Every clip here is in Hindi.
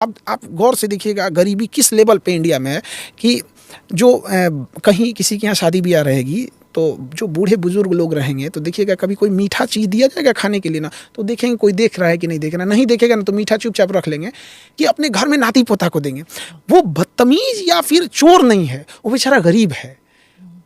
अब आप गौर से देखिएगा गरीबी किस लेवल पे इंडिया में है कि जो कहीं किसी के यहाँ शादी ब्याह रहेगी तो जो बूढ़े बुजुर्ग लोग रहेंगे तो देखिएगा कभी कोई मीठा चीज़ दिया जाएगा खाने के लिए ना, तो देखेंगे कोई देख रहा है कि नहीं देख रहा, नहीं देखेगा ना तो मीठा चुपचाप रख लेंगे कि अपने घर में नाती पोता को देंगे। वो बदतमीज या फिर चोर नहीं है, वो बेचारा गरीब है,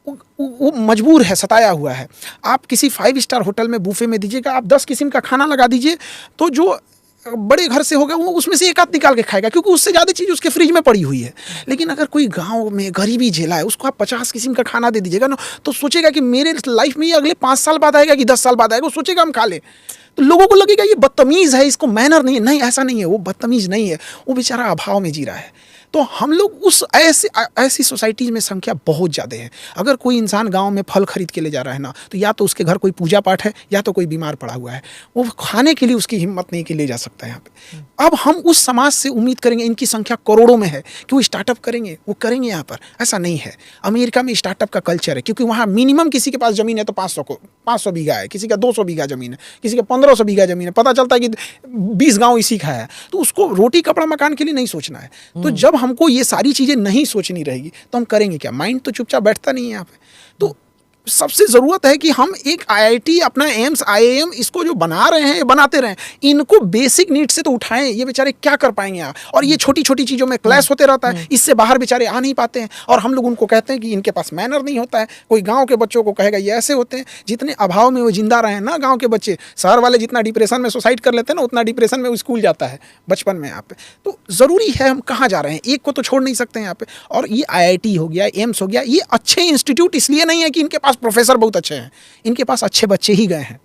वो मजबूर है, सताया हुआ है। आप किसी 5 स्टार होटल में बूफे में दीजिएगा, आप 10 किस्म का खाना लगा दीजिए, तो जो बड़े घर से होगा वो उसमें से एक आध निकाल के खाएगा क्योंकि उससे ज़्यादा चीज़ उसके फ्रिज में पड़ी हुई है। लेकिन अगर कोई गांव में गरीबी झेला है उसको आप 50 किस्म का खाना दे दीजिएगा ना, तो सोचेगा कि मेरे लाइफ में ये अगले 5 साल बाद आएगा कि 10 साल बाद आएगा, वो सोचेगा हम खा ले। तो लोगों को लगेगा ये बदतमीज़ है, इसको मैनर नहीं है। नहीं, ऐसा नहीं है, वो बदतमीज़ नहीं है, वो बेचारा अभाव में जी रहा है। तो हम लोग उस ऐसी सोसाइटीज़ में संख्या बहुत ज़्यादा है। अगर कोई इंसान गांव में फल खरीद के ले जा रहा है ना, तो या तो उसके घर कोई पूजा पाठ है या तो कोई बीमार पड़ा हुआ है, वो खाने के लिए उसकी हिम्मत नहीं कि ले जा सकता है यहाँ पे। अब हम उस समाज से उम्मीद करेंगे, इनकी संख्या करोड़ों में है, कि वो स्टार्टअप करेंगे, वो करेंगे यहाँ पर। ऐसा नहीं है। अमेरिका में स्टार्टअप का कल्चर है क्योंकि वहाँ मिनिमम किसी के पास ज़मीन है तो 500 बीघा है, किसी का 200 बीघा ज़मीन है, किसी का 1500 बीघा ज़मीन है। पता चलता है कि 20 गाँव इसी का है, तो उसको रोटी कपड़ा मकान के लिए नहीं सोचना है। तो जब हमको ये सारी चीज़ें नहीं सोचनी रहेगी तो हम करेंगे क्या? माइंड तो चुपचाप बैठता नहीं है यहाँ पे। तो सबसे ज़रूरत है कि हम एक आईआईटी, अपना एम्स, आईआईएम, इसको जो बना रहे हैं, ये बनाते रहें। इनको बेसिक नीड से तो उठाएं। ये बेचारे क्या कर पाएंगे यहाँ? और ये छोटी छोटी चीज़ों में क्लैश होते रहता है, इससे बाहर बेचारे आ नहीं पाते हैं। और हम लोग उनको कहते हैं कि इनके पास मैनर नहीं होता है। कोई गाँव के बच्चों को कहेगा ये ऐसे होते हैं। जितने अभाव में वो जिंदा रहे हैं ना गाँव के बच्चे, शहर वाले जितना डिप्रेशन में सुसाइड कर लेते हैं ना, उतना डिप्रेशन में वो स्कूल जाता है बचपन में यहाँ पे। तो ज़रूरी है, हम कहाँ जा रहे हैं, एक को तो छोड़ नहीं सकते हैं यहाँ पे। और ये आईआईटी हो गया, एम्स हो गया, ये अच्छे इंस्टीट्यूट इसलिए नहीं है कि इनके पास प्रोफेसर बहुत अच्छे हैं, इनके पास अच्छे बच्चे ही गए हैं।